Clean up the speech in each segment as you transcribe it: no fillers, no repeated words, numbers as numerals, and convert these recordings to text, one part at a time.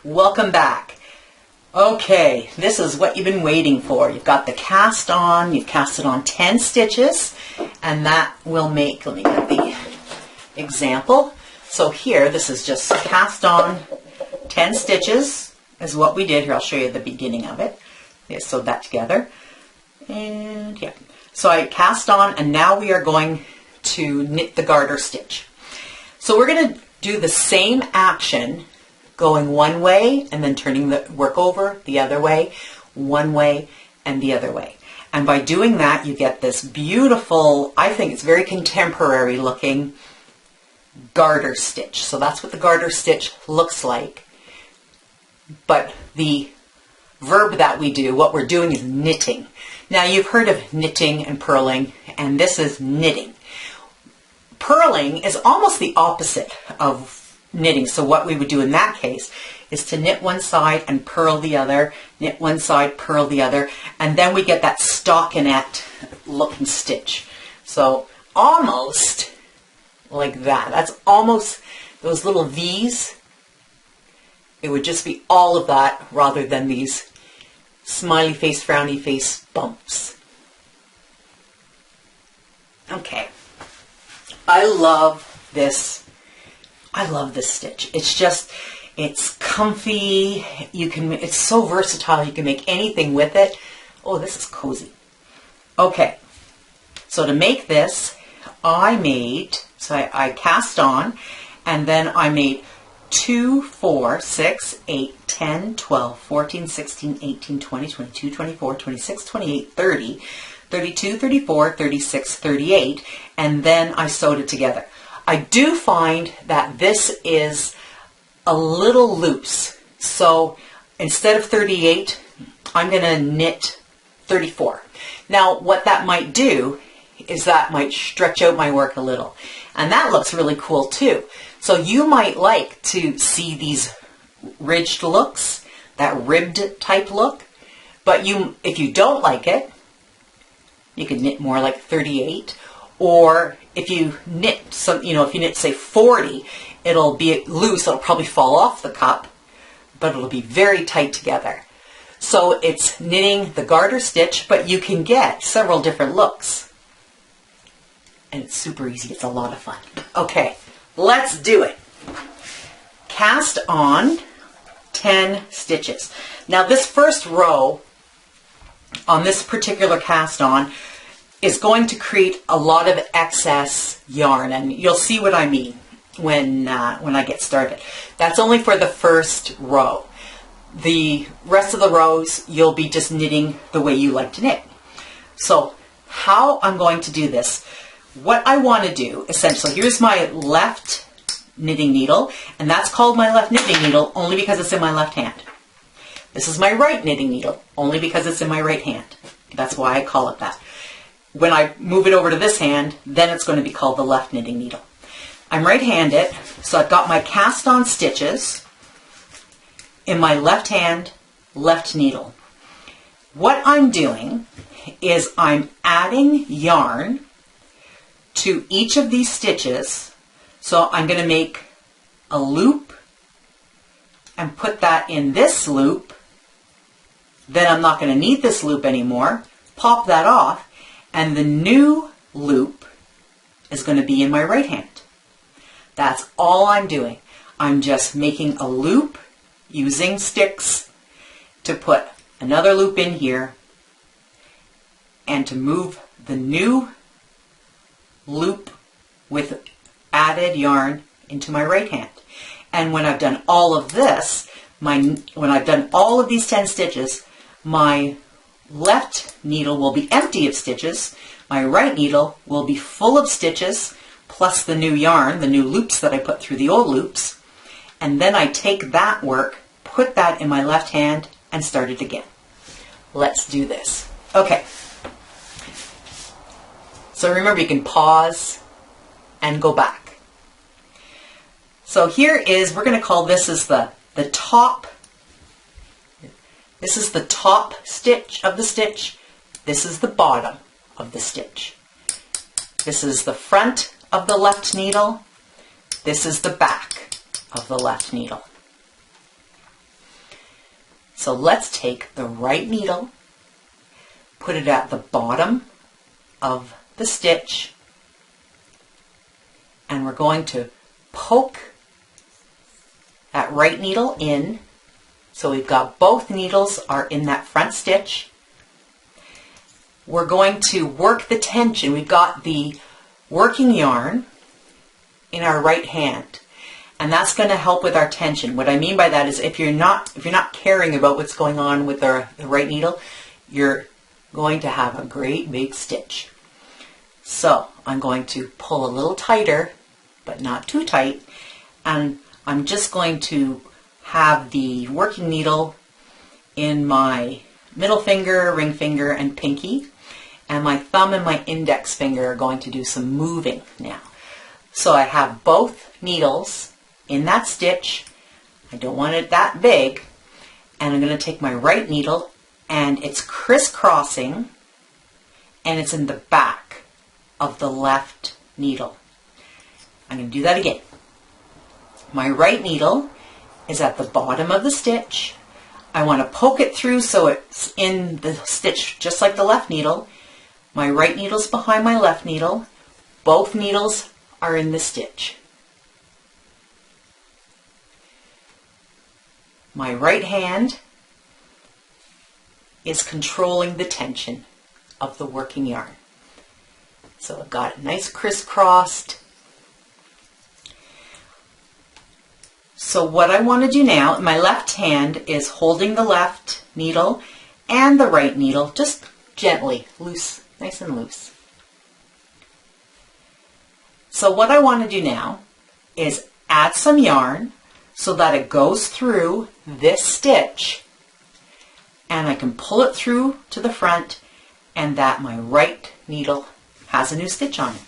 Welcome back. Okay, this is what you've been waiting for. You've got the cast on, you've cast it on 10 stitches, and that will make, let me get the example. So here, this is just cast on 10 stitches is what we did. Here, I'll show you the beginning of it. I sewed that together. And yeah, so I cast on, and now we are going to knit the garter stitch. So we're going to do the same action going one way and then turning the work over the other way, one way and the other way. And by doing that, you get this beautiful, I think it's very contemporary looking garter stitch. So that's what the garter stitch looks like. But the verb that we do, what we're doing is knitting. Now you've heard of knitting and purling, and this is knitting. Purling is almost the opposite of knitting. So what we would do in that case is to knit one side and purl the other, knit one side, purl the other, and then we get that stockinette looking stitch. So almost like that. That's almost those little V's. It would just be all of that rather than these smiley face, frowny face bumps. Okay. I love this. I love this stitch. It's just, it's comfy. It's so versatile. You can make anything with it. Oh, this is cozy. Okay. So to make this, I cast on, and then I made 2, 4, 6, 8, 10, 12, 14, 16, 18, 20, 22, 24, 26, 28, 30, 32, 34, 36, 38, and then I sewed it together. I do find that this is a little loose. So instead of 38, I'm going to knit 34. Now what that might do is that might stretch out my work a little. And that looks really cool too. So you might like to see these ridged looks, that ribbed type look. But if you don't like it, you can knit more like 38. Or if you knit if you knit say 40, it'll be loose, it'll probably fall off the cup, but it'll be very tight together. So it's knitting the garter stitch, but you can get several different looks. And it's super easy, it's a lot of fun. Okay, let's do it. Cast on 10 stitches. Now this first row on this particular cast on is going to create a lot of excess yarn, and you'll see what I mean when I get started. That's only for the first row. The rest of the rows you'll be just knitting the way you like to knit. So how I'm going to do this, what I want to do essentially, here's my left knitting needle, and that's called my left knitting needle only because it's in my left hand. This is my right knitting needle only because it's in my right hand. That's why I call it that. When I move it over to this hand, then it's going to be called the left knitting needle. I'm right-handed, so I've got my cast on stitches in my left hand, left needle. What I'm doing is I'm adding yarn to each of these stitches. So I'm going to make a loop and put that in this loop. Then I'm not going to need this loop anymore. Pop that off. And the new loop is going to be in my right hand. That's all I'm doing. I'm just making a loop using sticks to put another loop in here and to move the new loop with added yarn into my right hand. And when I've done all of this, when I've done all of these 10 stitches, my left needle will be empty of stitches, my right needle will be full of stitches, plus the new yarn, the new loops that I put through the old loops, and then I take that work, put that in my left hand, and start it again. Let's do this. Okay. So remember, you can pause and go back. So here is, we're going to call this as the top. This is the top stitch of the stitch. This is the bottom of the stitch. This is the front of the left needle. This is the back of the left needle. So let's take the right needle, put it at the bottom of the stitch, and we're going to poke that right needle in. So we've got both needles are in that front stitch. We're going to work the tension. We've got the working yarn in our right hand, and that's going to help with our tension. What I mean by that is if you're not caring about what's going on with the right needle, you're going to have a great big stitch. So I'm going to pull a little tighter, but not too tight, and I'm just going to have the working needle in my middle finger, ring finger, and pinky, and my thumb and my index finger are going to do some moving now. So I have both needles in that stitch. I don't want it that big, and I'm going to take my right needle, and it's crisscrossing, and it's in the back of the left needle. I'm going to do that again. My right needle is at the bottom of the stitch. I want to poke it through so it's in the stitch just like the left needle. My right needle's behind my left needle. Both needles are in the stitch. My right hand is controlling the tension of the working yarn. So I've got it nice crisscrossed. So what I want to do now, my left hand is holding the left needle and the right needle, just gently, loose, nice and loose. So what I want to do now is add some yarn so that it goes through this stitch, and I can pull it through to the front, and that my right needle has a new stitch on it.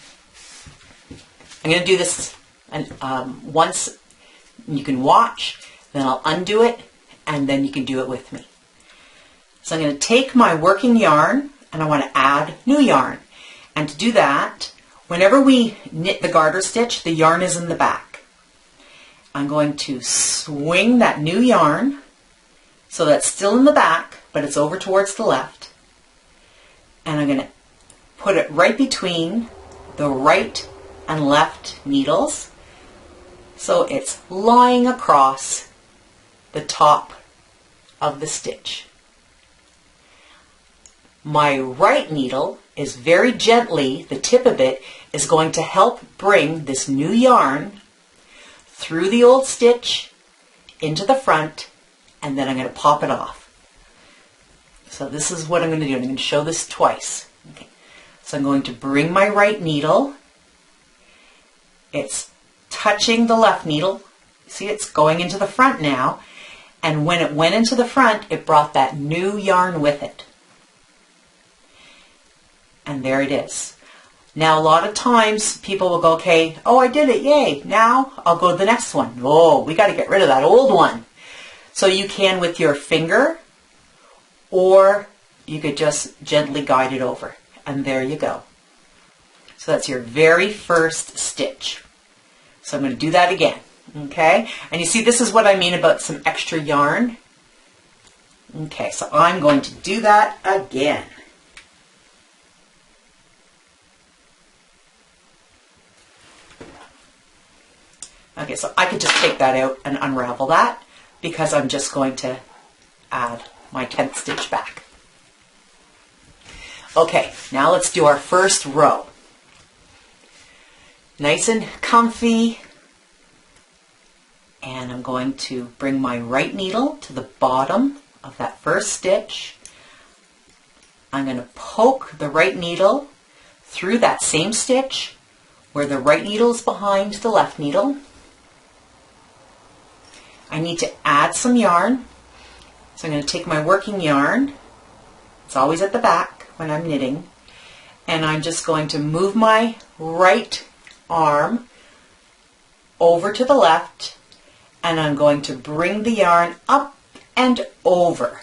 I'm going to do this once. You can watch, then I'll undo it, and then you can do it with me. So I'm going to take my working yarn, and I want to add new yarn. And to do that, whenever we knit the garter stitch, the yarn is in the back. I'm going to swing that new yarn so that's still in the back, but it's over towards the left. And I'm going to put it right between the right and left needles, so it's lying across the top of the stitch. My right needle is very gently, the tip of it is going to help bring this new yarn through the old stitch into the front, and then I'm going to pop it off. So this is what I'm going to do. I'm going to show this twice. Okay. So I'm going to bring my right needle. It's touching the left needle. See, it's going into the front now, and when it went into the front, it brought that new yarn with it. And there it is. Now a lot of times people will go, okay, oh, I did it, yay, now I'll go to the next one. Oh, we got to get rid of that old one. So you can with your finger, or you could just gently guide it over, and there you go. So that's your very first stitch. So I'm going to do that again, okay? And you see, this is what I mean about some extra yarn. Okay, so I'm going to do that again. Okay, so I could just take that out and unravel that, because I'm just going to add my 10th stitch back. Okay, now let's do our first row. Nice and comfy, and I'm going to bring my right needle to the bottom of that first stitch. I'm going to poke the right needle through that same stitch where the right needle is behind the left needle. I need to add some yarn, so I'm going to take my working yarn, it's always at the back when I'm knitting, and I'm just going to move my right arm over to the left, and I'm going to bring the yarn up and over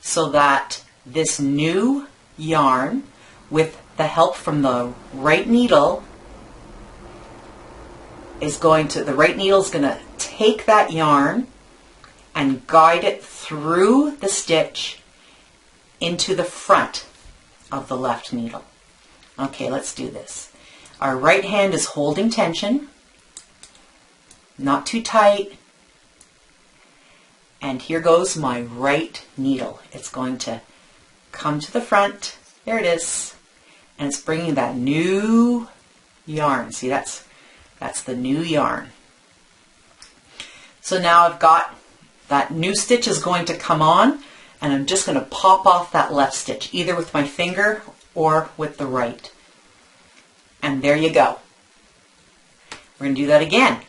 so that this new yarn, with the help from the right needle, the right needle is going to take that yarn and guide it through the stitch into the front of the left needle. Okay, let's do this. Our right hand is holding tension, not too tight. And here goes my right needle. It's going to come to the front. There it is. And it's bringing that new yarn. See, that's the new yarn. So now I've got that new stitch is going to come on, and I'm just going to pop off that left stitch, either with my finger or with the right. And there you go. We're going to do that again.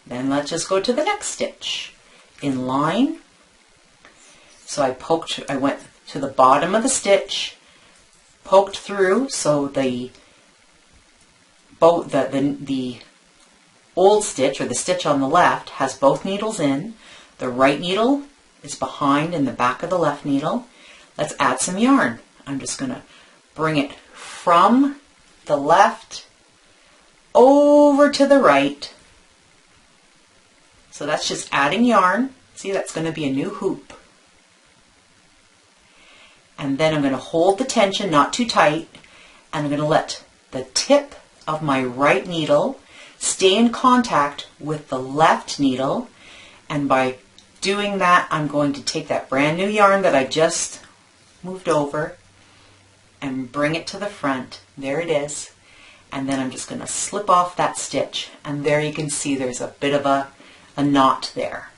Then let's just go to the next stitch. In line. So I went to the bottom of the stitch, poked through, so the old stitch, or the stitch on the left, has both needles in. The right needle is behind in the back of the left needle. Let's add some yarn. I'm just going to bring it from the left over to the right. So that's just adding yarn. See, that's going to be a new hoop. And then I'm going to hold the tension, not too tight, and I'm going to let the tip of my right needle stay in contact with the left needle. And by doing that, I'm going to take that brand new yarn that I just moved over and bring it to the front. There it is. And then I'm just going to slip off that stitch. And there you can see there's a bit of a knot there.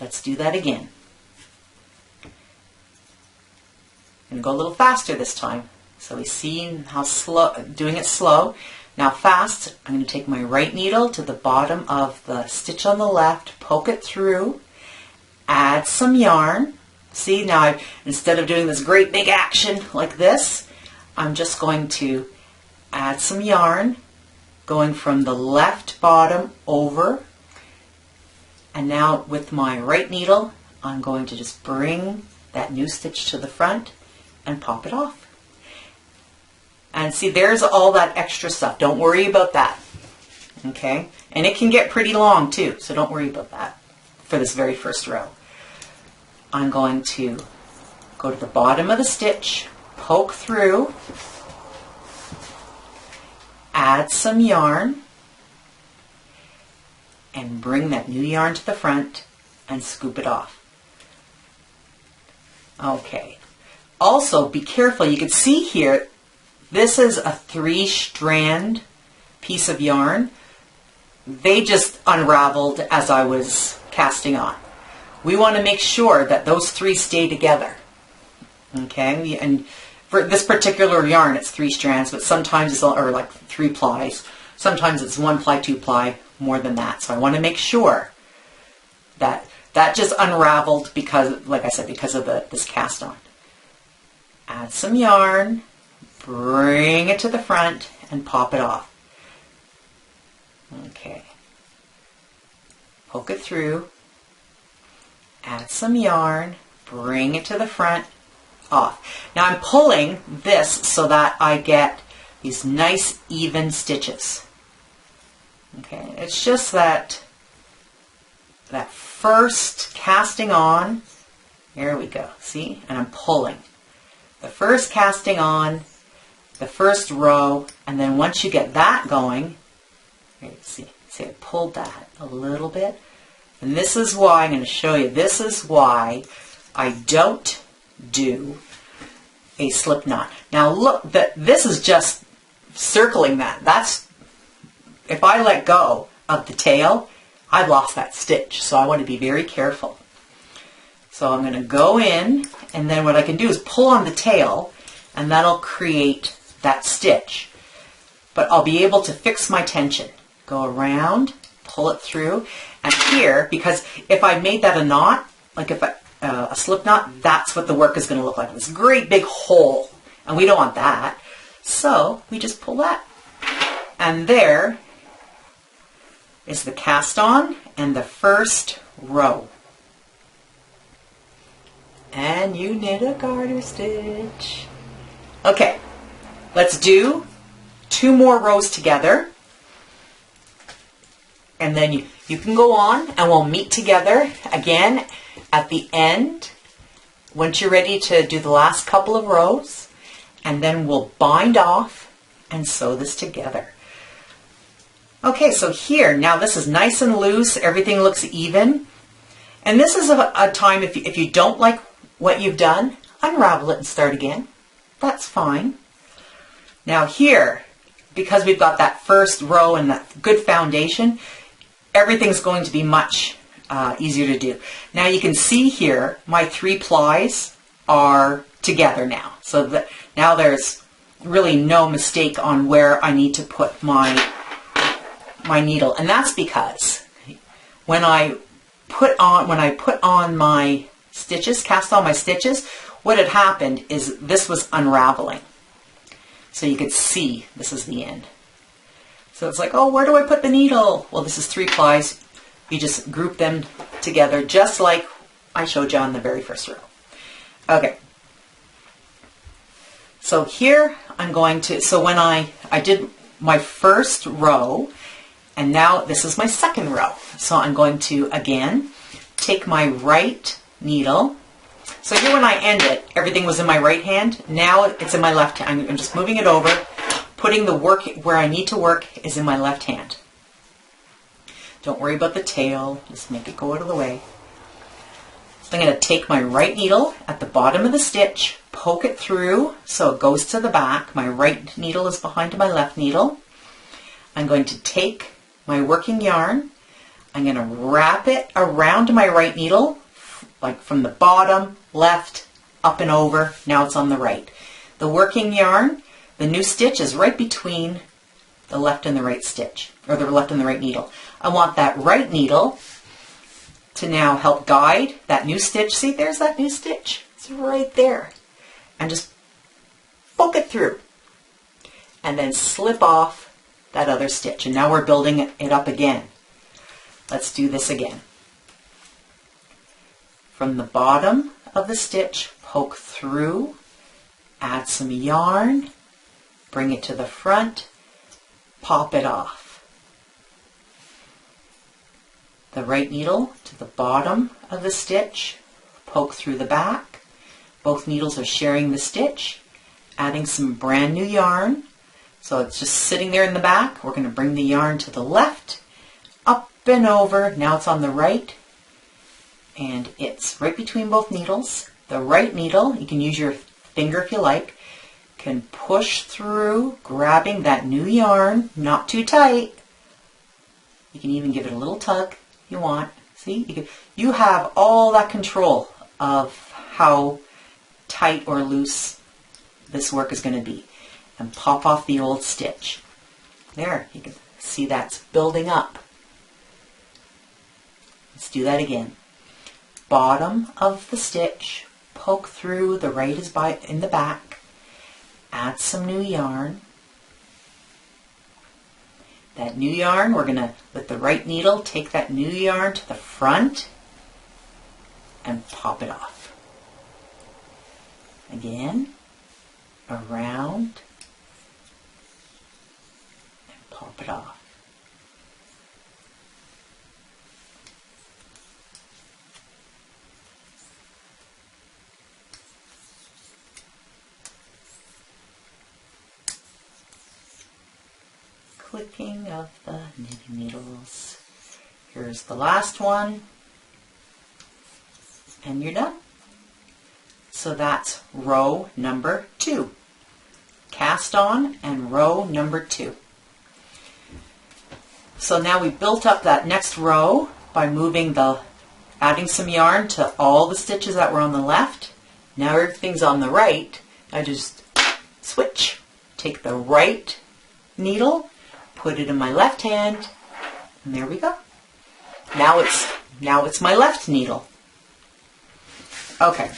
Let's do that again. I'm going to go a little faster this time. So we see how slow, doing it slow. Now fast, I'm going to take my right needle to the bottom of the stitch on the left, poke it through, add some yarn. See, now instead of doing this great big action like this, I'm just going to add some yarn, going from the left bottom over. And now with my right needle, I'm going to just bring that new stitch to the front and pop it off. And see, there's all that extra stuff. Don't worry about that. Okay? And it can get pretty long too, so don't worry about that for this very first row. I'm going to go to the bottom of the stitch, poke through, add some yarn, and bring that new yarn to the front and scoop it off. Okay. Also, be careful. You can see here, this is a 3-strand piece of yarn. They just unraveled as I was casting on. We want to make sure that those 3 stay together. Okay, and for this particular yarn, it's 3 strands, but sometimes it's or like 3 plies. Sometimes it's 1 ply, 2 ply, more than that. So I want to make sure that that just unraveled because, like I said, because of this cast on. Add some yarn, bring it to the front, and pop it off. Okay. Poke it through, add some yarn, bring it to the front, off. Now I'm pulling this so that I get these nice even stitches. Okay, it's just that first casting on, there we go, see? And I'm pulling. The first casting on, the first row, and then once you get that going, see I pulled that a little bit. And this is why, I'm going to show you, this is why I don't do a slip knot. Now look, this is just circling that. That's, if I let go of the tail, I've lost that stitch. So I want to be very careful. So I'm going to go in, and then what I can do is pull on the tail, and that'll create that stitch. But I'll be able to fix my tension. Go around, pull it through, and here, because if I made that a knot, like if a slip knot, that's what the work is going to look like. This great big hole, and we don't want that. So we just pull that. And there is the cast on and the first row. And you knit a garter stitch. Okay, let's do 2 more rows together. And then you can go on and we'll meet together again at the end once you're ready to do the last couple of rows, and then we'll bind off and sew this together. Okay, so here, now this is nice and loose, everything looks even. And this is a time, if you don't like what you've done, unravel it and start again. That's fine. Now here, because we've got that first row and that good foundation, everything's going to be much easier to do. Now you can see here, my 3 plies are together now. So that now there's really no mistake on where I need to put my needle. And that's because when I put on my stitches, cast on my stitches, what had happened is this was unraveling. So you could see this is the end. So it's like, oh, where do I put the needle? Well, this is 3 plies. You just group them together just like I showed you on the very first row. Okay. So here I'm going to, so when I did my first row, and now this is my second row. So I'm going to, again, take my right needle. So here when I end it, everything was in my right hand. Now it's in my left hand. I'm just moving it over. Putting the work where I need to work is in my left hand. Don't worry about the tail. Just make it go out of the way. So I'm going to take my right needle at the bottom of the stitch, poke it through so it goes to the back. My right needle is behind my left needle. I'm going to take my working yarn. I'm going to wrap it around my right needle, like from the bottom, left, up and over. Now it's on the right. The working yarn, the new stitch is right between the left and the right stitch, or the left and the right needle. I want that right needle to now help guide that new stitch. See, there's that new stitch. It's right there. And just poke it through. And then slip off that other stitch. And now we're building it up again. Let's do this again. From the bottom of the stitch, poke through, add some yarn, bring it to the front, pop it off. The right needle to the bottom of the stitch, poke through the back. Both needles are sharing the stitch, adding some brand new yarn. So it's just sitting there in the back. We're going to bring the yarn to the left, up and over. Now it's on the right, and it's right between both needles. The right needle, you can use your finger if you like, can push through, grabbing that new yarn, not too tight. You can even give it a little tug if you want. See, you have all that control of how tight or loose this work is going to be. And pop off the old stitch. There, you can see that's building up. Let's do that again. Bottom of the stitch, poke through, the right is in the back, add some new yarn. That new yarn, we're going to, with the right needle, take that new yarn to the front and pop it off. Again, around, and pop it off. Clicking of the knitting needles. Here's the last one, and you're done. So that's row number 2. Cast on and row number 2. So now we built up that next row by adding some yarn to all the stitches that were on the left. Now everything's on the right. I just switch. Take the right needle, put it in my left hand, and there we go. Now it's my left needle. Okay.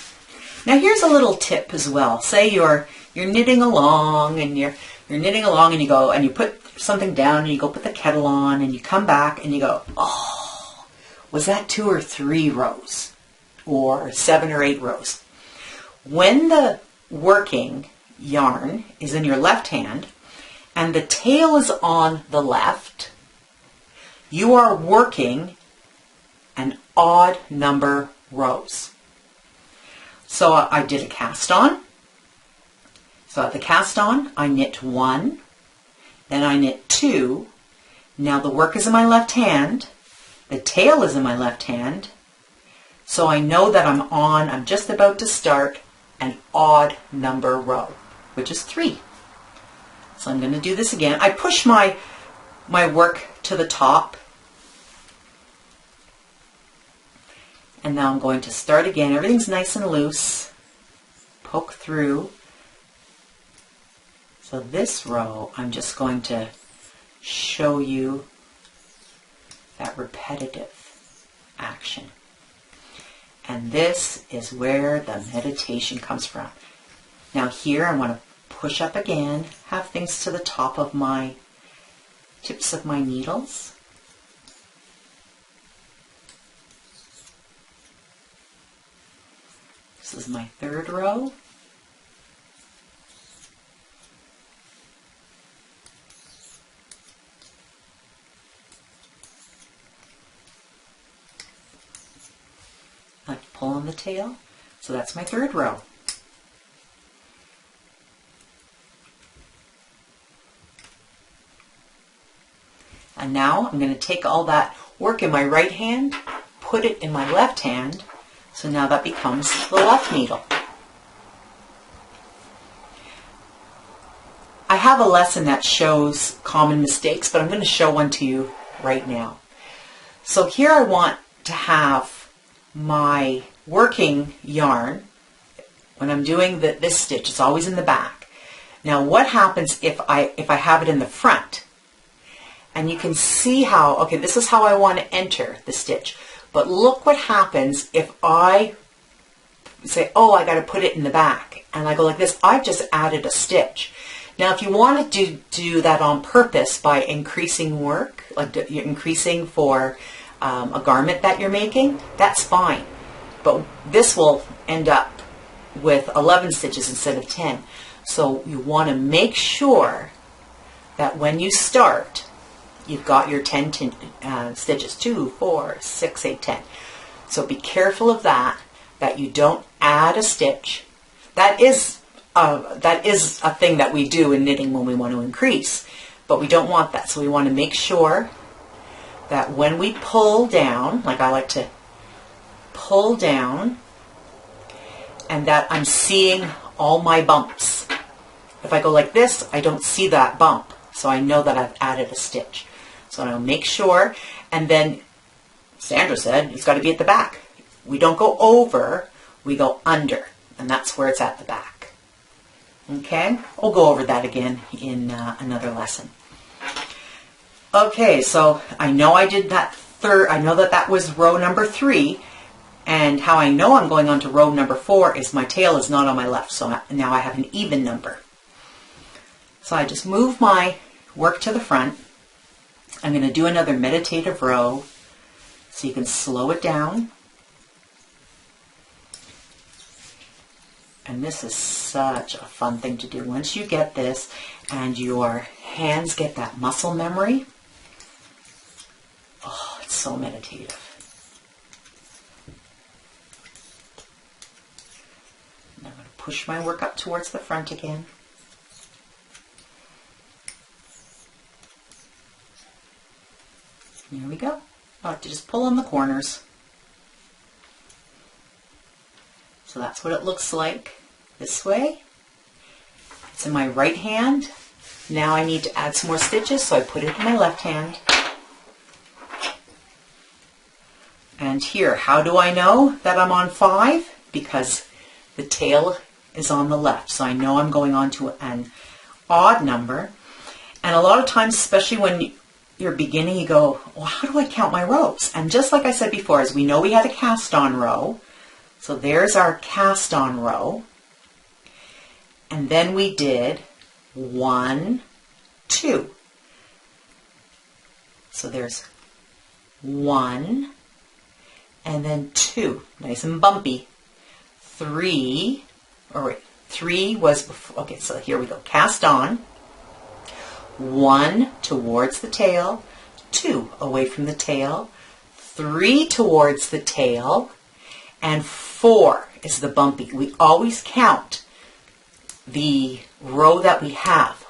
Now here's a little tip as well. Say you're knitting along and you're knitting along and you go and you put something down and you go put the kettle on and you come back and you go, oh, was that 2 or 3 rows or 7 or 8 rows? When the working yarn is in your left hand and the tail is on the left, you are working an odd number rows. So I did a cast on. So at the cast on, I knit 1, then I knit 2. Now the work is in my left hand, the tail is in my left hand, so I know that I'm just about to start an odd number row, which is 3. So I'm going to do this again. I push my work to the top, and now I'm going to start again. Everything's nice and loose. Poke through. So this row, I'm just going to show you that repetitive action. And this is where the meditation comes from. Now here I want to push up again, have things to the top of my tips of my needles. This is my 3rd row. I like to pull on the tail, so that's my 3rd row. And now I'm going to take all that work in my right hand, put it in my left hand, so now that becomes the left needle. I have a lesson that shows common mistakes, but I'm going to show one to you right now. So here I want to have my working yarn. When I'm doing this stitch, it's always in the back. Now what happens if I have it in the front? And you can see how, okay, this is how I want to enter the stitch. But look what happens if I say, oh, I got to put it in the back. And I go like this. I've just added a stitch. Now, if you want to do that on purpose by increasing work, like you're increasing for a garment that you're making, that's fine. But this will end up with 11 stitches instead of 10. So you want to make sure that when you start, you've got your 10 stitches, 2, 4, 6, 8, 10. So be careful of that you don't add a stitch. That is a thing that we do in knitting when we want to increase, but we don't want that. So we want to make sure that when we pull down, like I like to pull down, and that I'm seeing all my bumps. If I go like this, I don't see that bump, so I know that I've added a stitch. So I'll make sure, and then Sandra said it's got to be at the back. We don't go over, we go under, and that's where it's at the back. Okay, we'll go over that again in another lesson. Okay, so I know I did that I know that was row number 3, and how I know I'm going on to row number 4 is my tail is not on my left, so now I have an even number. So I just move my work to the front. I'm going to do another meditative row so you can slow it down. And this is such a fun thing to do. Once you get this and your hands get that muscle memory, oh, it's so meditative. And I'm going to push my work up towards the front again. Here we go. I like to just pull on the corners. So that's what it looks like this way. It's in my right hand. Now I need to add some more stitches, so I put it in my left hand. And here, how do I know that I'm on 5? Because the tail is on the left, so I know I'm going on to an odd number. And a lot of times, especially when you're beginning, you go, well, how do I count my rows? And just like I said before, as we know, we had a cast on row. So there's our cast on row. And then we did 1, 2. So there's 1 and then 2. Nice and bumpy. 3, or wait, 3 was before. Okay, so here we go. Cast on. 1 towards the tail, 2 away from the tail, 3 towards the tail, and 4 is the bumpy. We always count the row that we have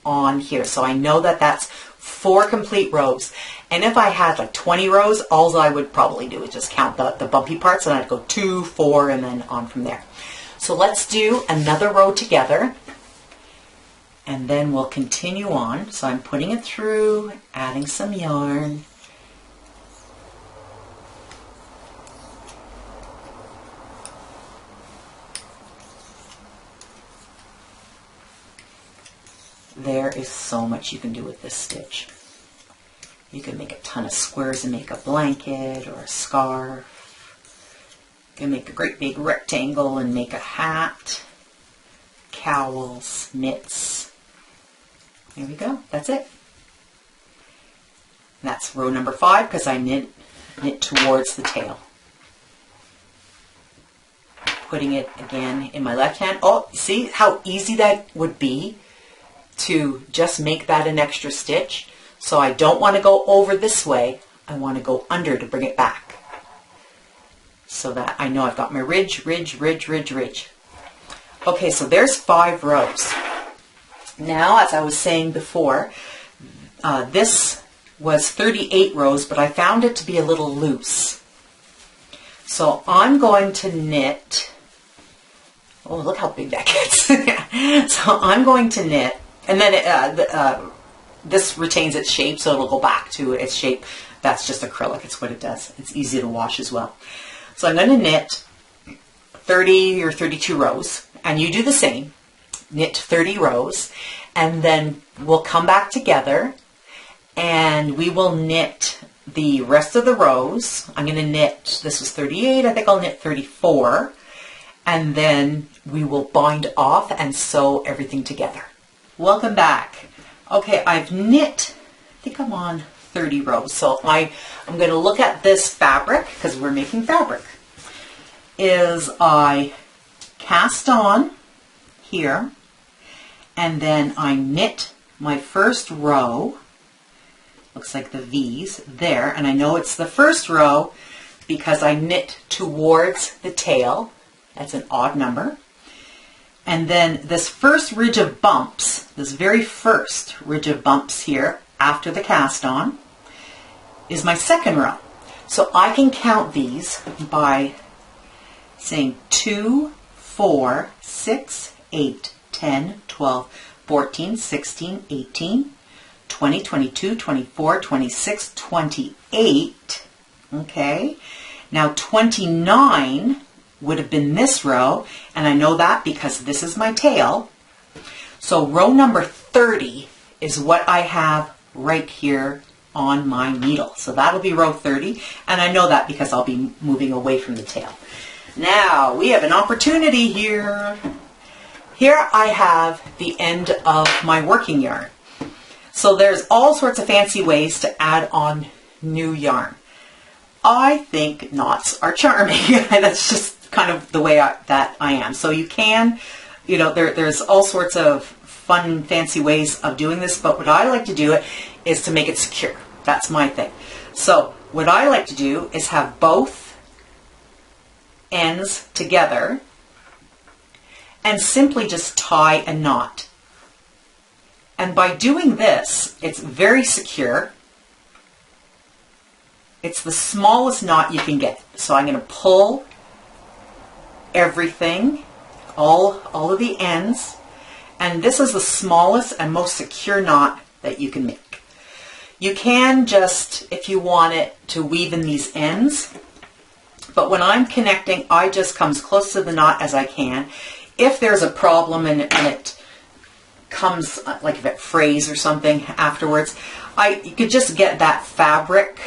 on here. So I know that that's 4 complete rows. And if I had like 20 rows, all I would probably do is just count the bumpy parts, and I'd go 2, 4, and then on from there. So let's do another row together, and then we'll continue on. So I'm putting it through, adding some yarn. There is so much you can do with this stitch. You can make a ton of squares and make a blanket or a scarf. You can make a great big rectangle and make a hat, cowls, mitts. There we go. That's it. And that's row number 5 because I knit towards the tail. Putting it again in my left hand. Oh, see how easy that would be to just make that an extra stitch. So I don't want to go over this way. I want to go under to bring it back, so that I know I've got my ridge, ridge, ridge, ridge, ridge. Okay, so there's 5 rows. Now, as I was saying before, this was 38 rows, but I found it to be a little loose. So I'm going to knit, oh, look how big that gets. So I'm going to knit, and then this retains its shape, so it'll go back to its shape. That's just acrylic. It's what it does. It's easy to wash as well. So I'm going to knit 30 or 32 rows, and you do the same. Knit 30 rows, and then we'll come back together, and we will knit the rest of the rows. I'm going to knit, this was 38, I think I'll knit 34, and then we will bind off and sew everything together. Welcome back. Okay, I've knit, I think I'm on 30 rows. So I'm going to look at this fabric, because we're making fabric, is I cast on here, and then I knit my first row, looks like the V's there, and I know it's the first row because I knit towards the tail. That's an odd number. And then this first ridge of bumps, this very first ridge of bumps here after the cast on, is my second row. So I can count these by saying 2, 4, 6, 8, 10, 12, 14, 16, 18, 20, 22, 24, 26, 28. Okay. Now 29 would have been this row, and I know that because this is my tail. So row number 30 is what I have right here on my needle. So that'll be row 30, and I know that because I'll be moving away from the tail. Now we have an opportunity here. Here I have the end of my working yarn. So there's all sorts of fancy ways to add on new yarn. I think knots are charming. That's just kind of the way that I am. So you can, you know, there's all sorts of fun, fancy ways of doing this, but what I like to do it is to make it secure. That's my thing. So what I like to do is have both ends together and simply just tie a knot. And by doing this, it's very secure. It's the smallest knot you can get. So I'm going to pull everything, all of the ends, and this is the smallest and most secure knot that you can make. You can just, if you want it, to weave in these ends, but when I'm connecting, I just come as close to the knot as I can. If there's a problem and it comes, like if it frays or something afterwards, you could just get that fabric,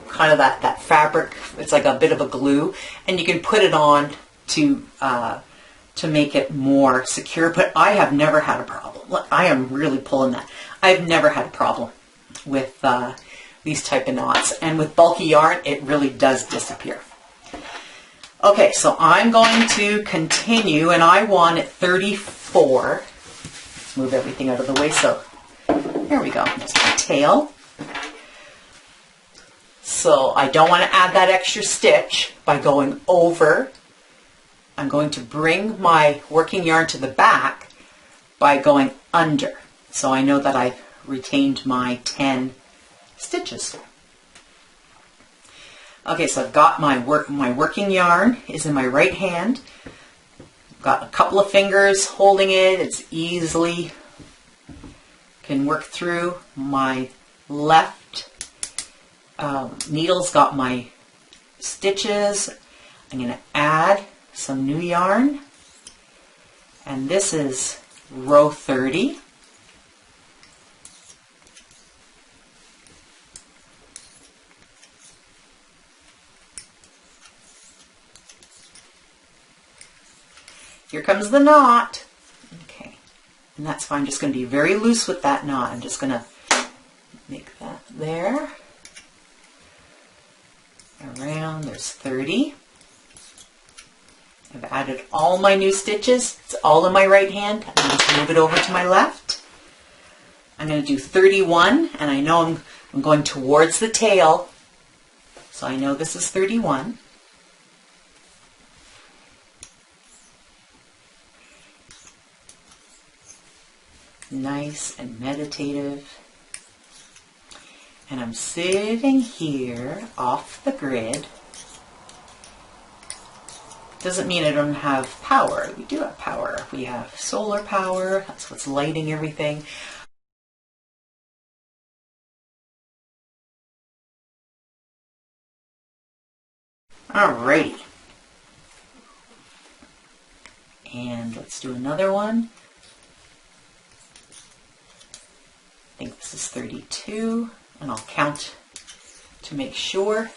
kind of that fabric, it's like a bit of a glue, and you can put it on to make it more secure. But I have never had a problem. Look, I am really pulling that. I've never had a problem with these type of knots, and with bulky yarn it really does disappear. Okay, so I'm going to continue, and I want it 34. Let's move everything out of the way. So there we go. There's my tail. So I don't want to add that extra stitch by going over. I'm going to bring my working yarn to the back by going under. So I know that I've retained my 10 stitches. Okay, so I've got my working yarn is in my right hand. I've got a couple of fingers holding it. It's easily can work through. My left needle's got my stitches. I'm going to add some new yarn, and this is row 30. Here comes the knot. Okay, and that's fine. I'm just going to be very loose with that knot. I'm just going to make that there. Around, there's 30. I've added all my new stitches. It's all in my right hand. I'm going to move it over to my left. I'm going to do 31, and I know I'm going towards the tail, so I know this is 31. Nice and meditative. And I'm sitting here off the grid. Doesn't mean I don't have power. We do have power. We have solar power. That's what's lighting everything. Alrighty. And let's do another one. I think this is 32, and I'll count to make sure.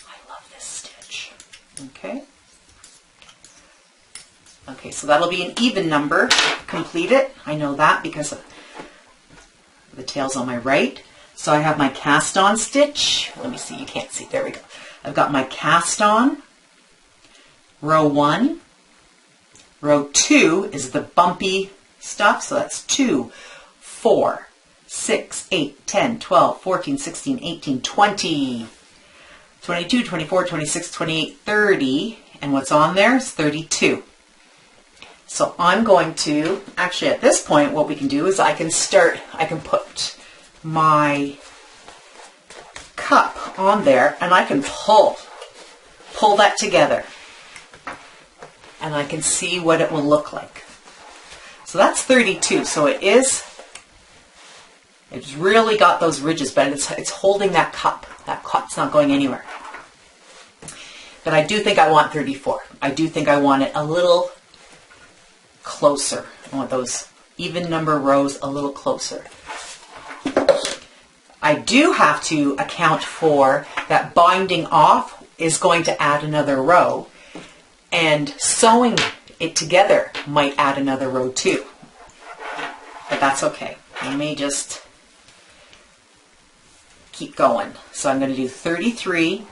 I love this stitch. Okay. Okay, so that'll be an even number. Complete it. I know that because the tail's on my right. So I have my cast on stitch. Let me see, you can't see. There we go. I've got my cast on. Row 1. Row 2 is the bumpy stuff, so that's 2, 4, 6, 8, 10, 12, 14, 16, 18, 20, 22, 24, 26, 28, 30, and what's on there is 32. So I'm going to, actually at this point what we can do is I can put my cup on there and I can pull that together. And I can see what it will look like. So that's 32. So it's really got those ridges, but it's holding that cup. That cup's not going anywhere. But I do think I want 34. I do think I want it a little closer. I want those even number rows a little closer. I do have to account for that binding off is going to add another row. And sewing it together might add another row too. But that's okay. I may just keep going. So I'm going to do 33.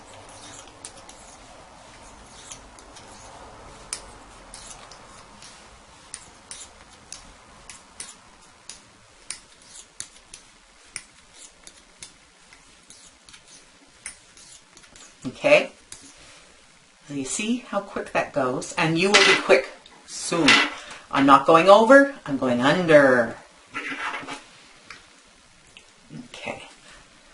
Okay. So you see how quick that goes, and you will be quick soon. I'm not going over, I'm going under. Okay.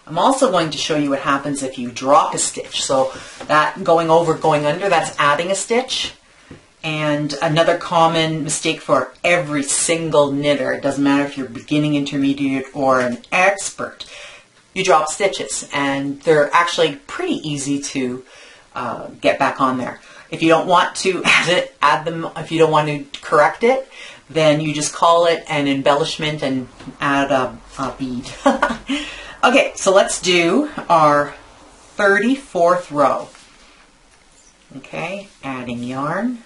I'm also going to show you what happens if you drop a stitch. So that going over, going under, that's adding a stitch. And another common mistake for every single knitter, it doesn't matter if you're beginning, intermediate, or an expert, you drop stitches, and they're actually pretty easy to get back on there. If you don't want to add them, if you don't want to correct it, then you just call it an embellishment and add a bead. Okay, so let's do our 34th row. Okay, adding yarn.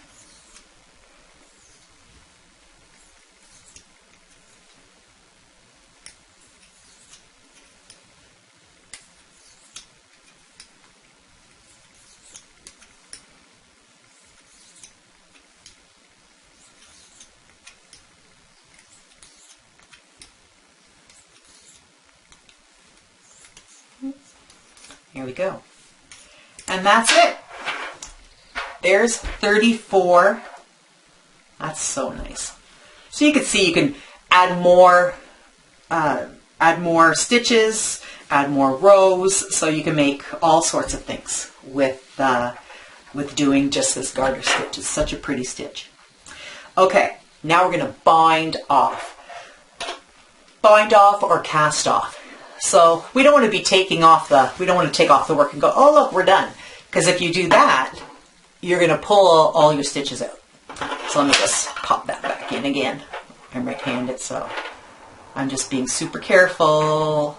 Here we go. And that's it. There's 34. That's so nice. So you can see you can add more stitches, add more rows, so you can make all sorts of things with doing just this garter stitch. It's such a pretty stitch. Okay, now we're going to bind off. Bind off or cast off. So we don't want to be taking off we don't want to take off the work and go, oh look, we're done. Because if you do that, you're going to pull all your stitches out. So let me just pop that back in again. I'm right-handed, so I'm just being super careful.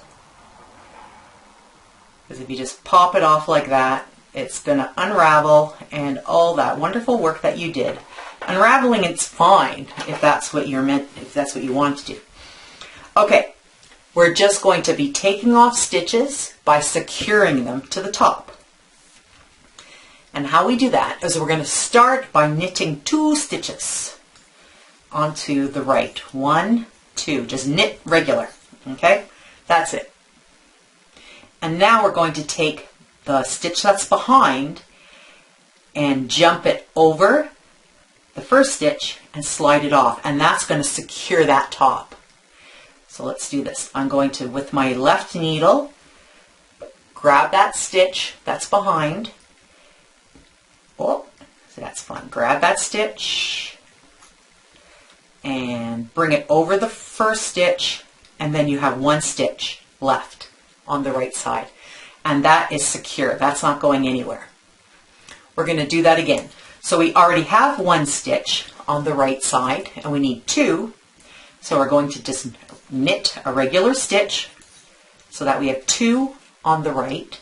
Because if you just pop it off like that, it's going to unravel, and all that wonderful work that you did. Unraveling, it's fine if that's what if that's what you want to do. Okay, we're just going to be taking off stitches by securing them to the top. And how we do that is we're going to start by knitting 2 stitches onto the right. 1, 2, just knit regular, okay? That's it. And now we're going to take the stitch that's behind and jump it over the first stitch and slide it off, and that's going to secure that top. So let's do this. I'm going to, with my left needle, grab that stitch that's behind. Oh, so that's fun. Grab that stitch and bring it over the first stitch, and then you have 1 stitch left on the right side. And that is secure. That's not going anywhere. We're going to do that again. So we already have 1 stitch on the right side, and we need 2. So we're going to just knit a regular stitch so that we have 2 on the right,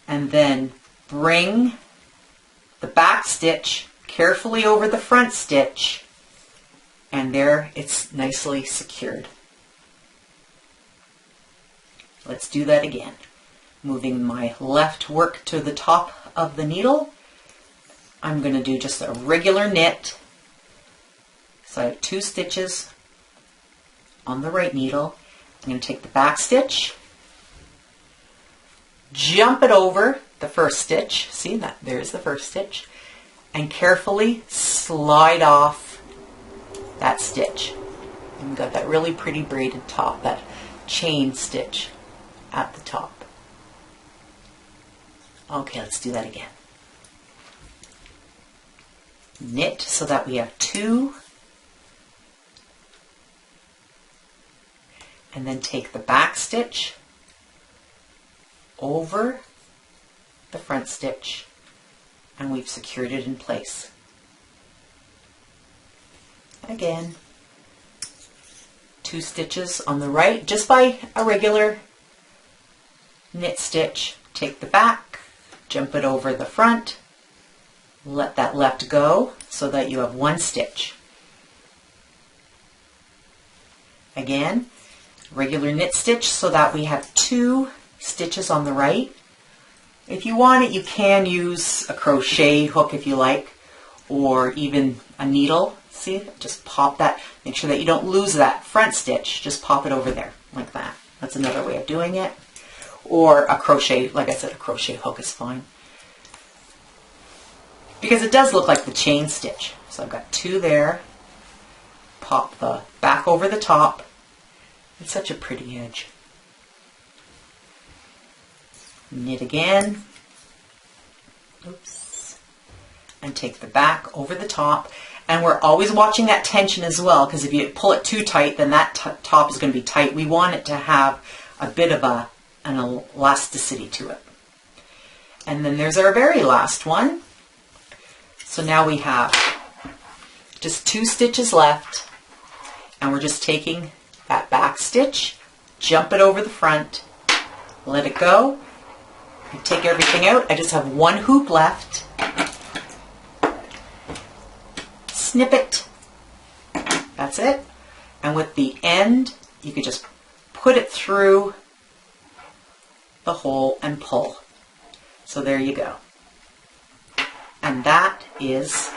and then bring the back stitch carefully over the front stitch, and there it's nicely secured. Let's do that again. Moving my left work to the top of the needle, I'm going to do just a regular knit. So I have 2 stitches on the right needle. I'm going to take the back stitch, jump it over the first stitch. See that? There's the first stitch. And carefully slide off that stitch. And we've got that really pretty braided top, that chain stitch at the top. Okay, let's do that again. Knit so that we have 2. And then take the back stitch over the front stitch, and we've secured it in place. Again, 2 stitches on the right, just by a regular knit stitch. Take the back, jump it over the front, let that left go so that you have 1 stitch. Again, regular knit stitch so that we have 2 stitches on the right. If you want it, you can use a crochet hook if you like, or even a needle. See, just pop that, make sure that you don't lose that front stitch, just pop it over there like that. That's another way of doing it. Or a crochet, like I said, a crochet hook is fine. Because it does look like the chain stitch. So I've got 2 there, pop the back over the top. It's such a pretty edge. Knit again. Oops. And take the back over the top. And we're always watching that tension as well, because if you pull it too tight, then that top is going to be tight. We want it to have a bit of an elasticity to it. And then there's our very last one. So now we have just 2 stitches left, and we're just taking that back stitch, jump it over the front, let it go, and take everything out. I just have 1 hoop left. Snip it. That's it. And with the end, you could just put it through the hole and pull. So there you go. And that is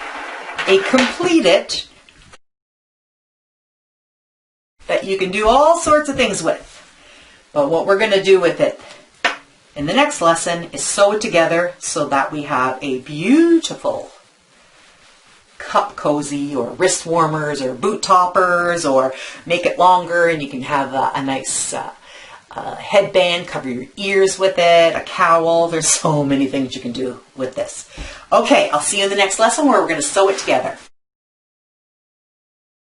a completed that you can do all sorts of things with. But what we're going to do with it in the next lesson is sew it together so that we have a beautiful cup cozy or wrist warmers or boot toppers, or make it longer and you can have a nice headband, cover your ears with it, a cowl. There's so many things you can do with this. Okay, I'll see you in the next lesson where we're going to sew it together.